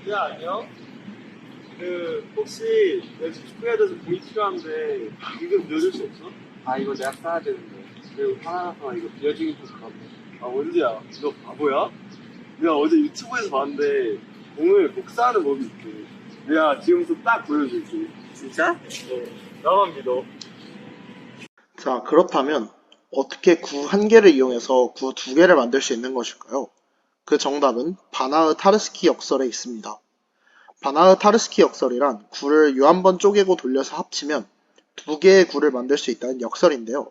야, 안녕? 혹시 내 축구해야 돼서 공이 필요한데, 지금 넣어줄 수 없어? 아, 이거 내가 사야 되는데. 그리고 하나하나 이거 비어지기 좀 그런데. 아, 원지야, 너 바보야? 내가 어제 유튜브에서 봤는데, 공을 꼭 사는 법이 있대. 내가 지금부터 딱 보여줄게. 진짜? 나만 믿어. 자, 그렇다면 어떻게 구 한 개를 이용해서 구 두 개를 만들 수 있는 것일까요? 그 정답은 바나흐 타르스키 역설에 있습니다. 바나흐 타르스키 역설이란 구를 유한번 쪼개고 돌려서 합치면 두 개의 구를 만들 수 있다는 역설인데요.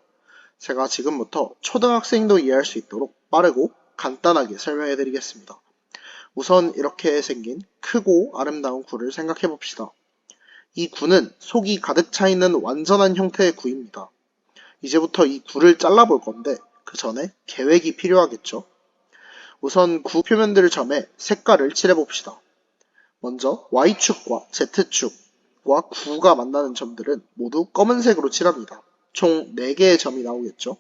제가 지금부터 초등학생도 이해할 수 있도록 빠르고 간단하게 설명해 드리겠습니다. 우선 이렇게 생긴 크고 아름다운 구를 생각해 봅시다. 이 구는 속이 가득 차 있는 완전한 형태의 구입니다. 이제부터 이 구를 잘라볼 건데 그 전에 계획이 필요하겠죠. 우선 구 표면들을 점해 색깔을 칠해봅시다. 먼저 Y축과 Z축과 구가 만나는 점들은 모두 검은색으로 칠합니다. 총 4개의 점이 나오겠죠.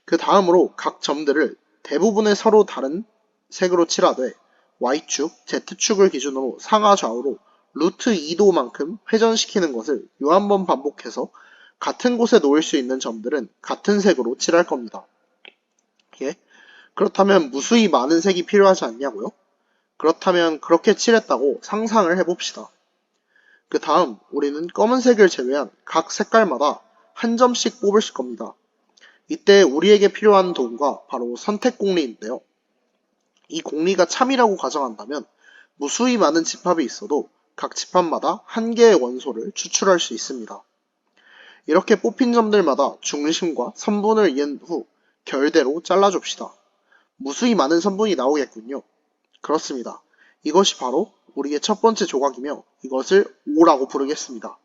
그 다음으로 각 점들을 대부분의 서로 다른 색으로 칠하되 Y축, Z축을 기준으로 상하 좌우로 루트 2도만큼 회전시키는 것을 요한번 반복해서 같은 곳에 놓을 수 있는 점들은 같은 색으로 칠할 겁니다. 예? 그렇다면 무수히 많은 색이 필요하지 않냐고요? 그렇다면 그렇게 칠했다고 상상을 해봅시다. 그 다음 우리는 검은색을 제외한 각 색깔마다 한 점씩 뽑을 겁니다. 이때 우리에게 필요한 도구가 바로 선택 공리인데요. 이 공리가 참이라고 가정한다면 무수히 많은 집합이 있어도 각 집합마다 한 개의 원소를 추출할 수 있습니다. 이렇게 뽑힌 점들마다 중심과 선분을 이은 후 결대로 잘라줍시다. 무수히 많은 선분이 나오겠군요. 그렇습니다. 이것이 바로 우리의 첫 번째 조각이며 이것을 O라고 부르겠습니다.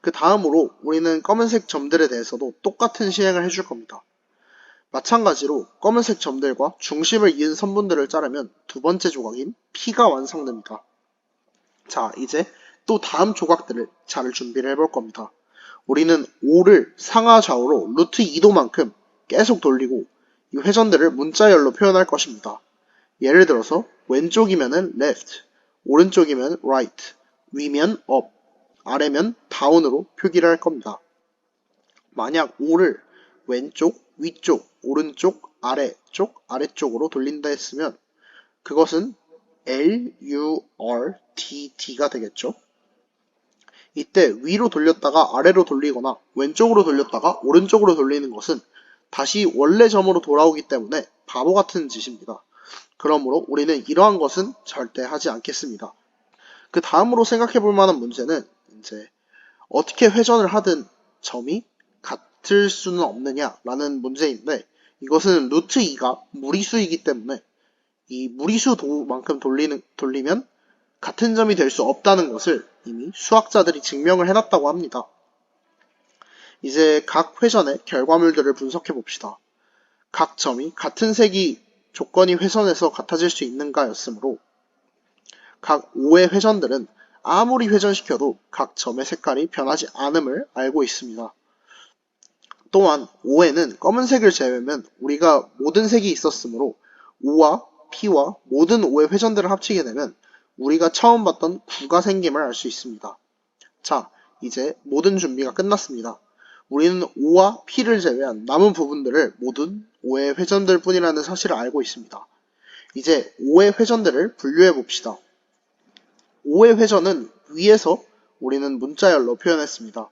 그 다음으로 우리는 검은색 점들에 대해서도 똑같은 시행을 해줄 겁니다. 마찬가지로 검은색 점들과 중심을 이은 선분들을 자르면 두 번째 조각인 P가 완성됩니다. 자, 이제 또 다음 조각들을 잘 준비를 해볼 겁니다. 우리는 O를 상하 좌우로 루트 2도만큼 계속 돌리고 이 회전들을 문자열로 표현할 것입니다. 예를 들어서 왼쪽이면은 left, 오른쪽이면 right, 위면 up, 아래면 down으로 표기를 할 겁니다. 만약 O를 왼쪽, 위쪽, 오른쪽, 아래쪽으로 돌린다 했으면 그것은 L, U, R, T, D가 되겠죠. 이때 위로 돌렸다가 아래로 돌리거나 왼쪽으로 돌렸다가 오른쪽으로 돌리는 것은 다시 원래 점으로 돌아오기 때문에 바보 같은 짓입니다. 그러므로 우리는 이러한 것은 절대 하지 않겠습니다. 그 다음으로 생각해 볼 만한 문제는 이제 어떻게 회전을 하든 점이 같을 수는 없느냐라는 문제인데 이것은 루트 2가 무리수이기 때문에 이 무리수 도만큼 돌리면 같은 점이 될 수 없다는 것을 이미 수학자들이 증명을 해놨다고 합니다. 이제 각 회전의 결과물들을 분석해 봅시다. 각 점이 같은 색이 조건이 훼손해서 같아질 수 있는가 였으므로 각 O의 회전들은 아무리 회전시켜도 각 점의 색깔이 변하지 않음을 알고 있습니다. 또한 O에는 검은색을 제외하면 우리가 모든 색이 있었으므로 O와 P와 모든 O의 회전들을 합치게 되면 우리가 처음 봤던 구가 생김을 알 수 있습니다. 자, 이제 모든 준비가 끝났습니다. 우리는 O와 P를 제외한 남은 부분들을 모든 O의 회전들 뿐이라는 사실을 알고 있습니다. 이제 O의 회전들을 분류해 봅시다. O의 회전은 위에서 우리는 문자열로 표현했습니다.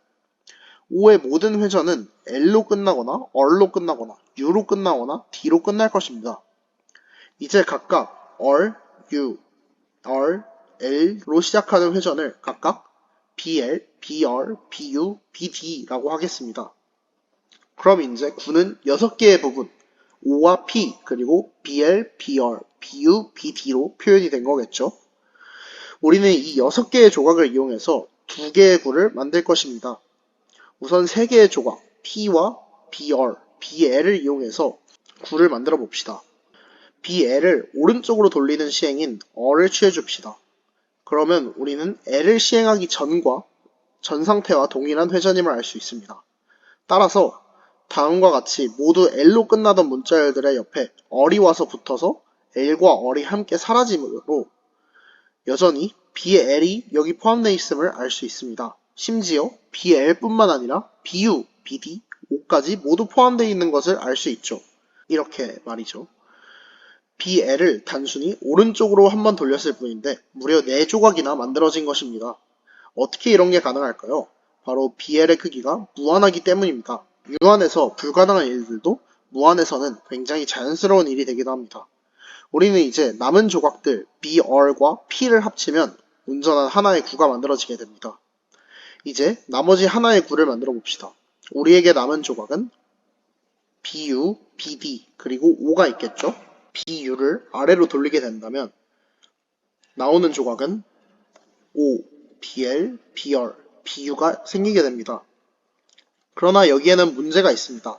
O의 모든 회전은 L로 끝나거나 R로 끝나거나 U로 끝나거나 D로 끝날 것입니다. 이제 각각 R, U, R, L로 시작하는 회전을 각각 BL, BR, BU, BD라고 하겠습니다. 그럼 이제 구는 6개의 부분 O와 P 그리고 BL, BR, BU, BD로 표현이 된 거겠죠. 우리는 이 6개의 조각을 이용해서 2개의 구를 만들 것입니다. 우선 3개의 조각 P와 BR, BL을 이용해서 구를 만들어 봅시다. BL을 오른쪽으로 돌리는 시행인 R을 취해줍시다. 그러면 우리는 L을 시행하기 전 상태와 동일한 회전임을 알 수 있습니다. 따라서 다음과 같이 모두 L로 끝나던 문자열들의 옆에 R이 와서 붙어서 L과 R이 함께 사라지므로 여전히 BL이 여기 포함되어 있음을 알 수 있습니다. 심지어 BL뿐만 아니라 BU, BD, O까지 모두 포함되어 있는 것을 알 수 있죠. 이렇게 말이죠. BL을 단순히 오른쪽으로 한번 돌렸을 뿐인데 무려 4조각이나 만들어진 것입니다. 어떻게 이런 게 가능할까요? 바로 BL의 크기가 무한하기 때문입니다. 유한에서 불가능한 일들도 무한에서는 굉장히 자연스러운 일이 되기도 합니다. 우리는 이제 남은 조각들 BR과 P를 합치면 온전한 하나의 구가 만들어지게 됩니다. 이제 나머지 하나의 구를 만들어 봅시다. 우리에게 남은 조각은 BU, BD, 그리고 O가 있겠죠? BU를 아래로 돌리게 된다면 나오는 조각은 O, BL, BR, BU가 생기게 됩니다. 그러나 여기에는 문제가 있습니다.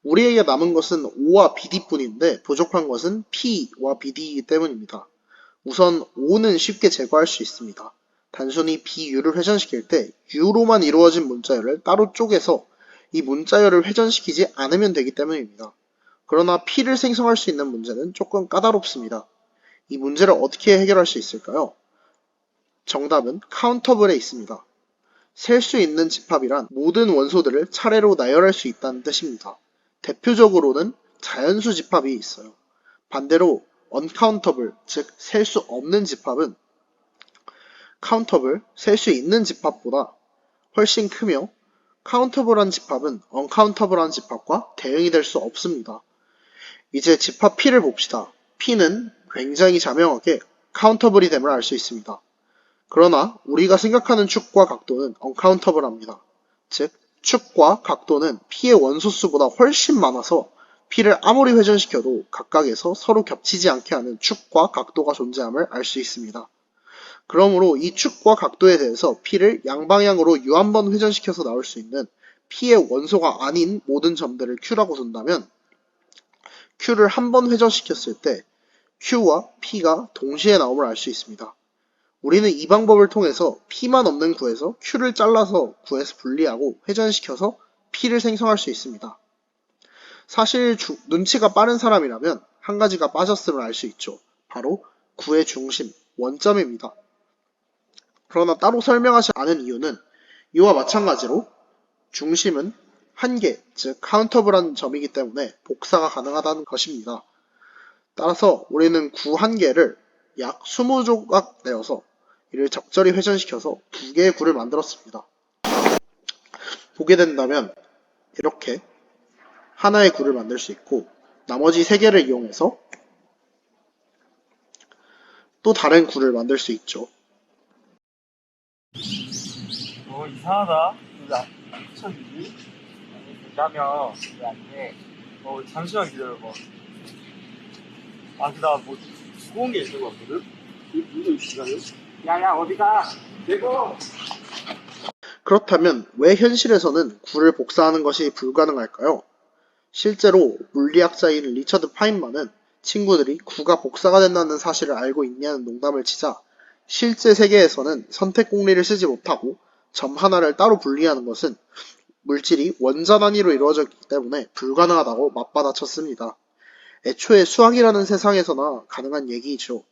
우리에게 남은 것은 O와 BD뿐인데 부족한 것은 P와 BD이기 때문입니다. 우선 O는 쉽게 제거할 수 있습니다. 단순히 BU를 회전시킬 때 U로만 이루어진 문자열을 따로 쪼개서 이 문자열을 회전시키지 않으면 되기 때문입니다. 그러나 P를 생성할 수 있는 문제는 조금 까다롭습니다. 이 문제를 어떻게 해결할 수 있을까요? 정답은 카운터블에 있습니다. 셀 수 있는 집합이란 모든 원소들을 차례로 나열할 수 있다는 뜻입니다. 대표적으로는 자연수 집합이 있어요. 반대로 uncountable, 즉 셀 수 없는 집합은 countable, 셀 수 있는 집합보다 훨씬 크며 countable한 집합은 uncountable한 집합과 대응이 될 수 없습니다. 이제 집합 P를 봅시다. P는 굉장히 자명하게 countable이 됨을 알 수 있습니다. 그러나 우리가 생각하는 축과 각도는 uncountable합니다. 즉 축과 각도는 P의 원소수보다 훨씬 많아서 P를 아무리 회전시켜도 각각에서 서로 겹치지 않게 하는 축과 각도가 존재함을 알 수 있습니다. 그러므로 이 축과 각도에 대해서 P를 양방향으로 유한번 회전시켜서 나올 수 있는 P의 원소가 아닌 모든 점들을 Q라고 둔다면 Q를 한 번 회전시켰을 때 Q와 P가 동시에 나옴을 알 수 있습니다. 우리는 이 방법을 통해서 P만 없는 구에서 Q를 잘라서 구에서 분리하고 회전시켜서 P를 생성할 수 있습니다. 사실 눈치가 빠른 사람이라면 한 가지가 빠졌음을 알 수 있죠. 바로 구의 중심, 원점입니다. 그러나 따로 설명하지 않은 이유는 이와 마찬가지로 중심은 한계, 즉 카운터블한 점이기 때문에 복사가 가능하다는 것입니다. 따라서 우리는 구 한 개를 약 20조각 내어서 이를 적절히 회전시켜서 2개의 구를 만들었습니다. 보게 된다면 이렇게 하나의 구를 만들 수 있고 나머지 3개를 이용해서 또 다른 구를 만들 수 있죠. 이상하다. 왜 안 붙여지지? 그러면 왜안 돼? 잠시만 기다려봐. 나 뭐 무거운 게 있는 것 같거든? 이거 기다려? 야야 어디가? 내고. 그렇다면 왜 현실에서는 구를 복사하는 것이 불가능할까요? 실제로 물리학자인 리처드 파인만은 친구들이 구가 복사가 된다는 사실을 알고 있냐는 농담을 치자 실제 세계에서는 선택 공리를 쓰지 못하고 점 하나를 따로 분리하는 것은 물질이 원자 단위로 이루어졌기 때문에 불가능하다고 맞받아쳤습니다. 애초에 수학이라는 세상에서나 가능한 얘기이죠.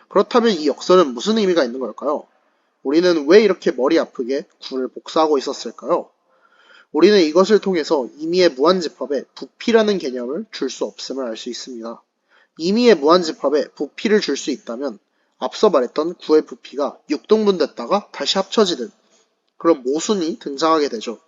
그렇다면 이 역설은 무슨 의미가 있는 걸까요? 우리는 왜 이렇게 머리 아프게 구를 복사하고 있었을까요? 우리는 이것을 통해서 임의의 무한집합에 부피라는 개념을 줄 수 없음을 알 수 있습니다. 임의의 무한집합에 부피를 줄 수 있다면 앞서 말했던 구의 부피가 6등분됐다가 다시 합쳐지는 그런 모순이 등장하게 되죠.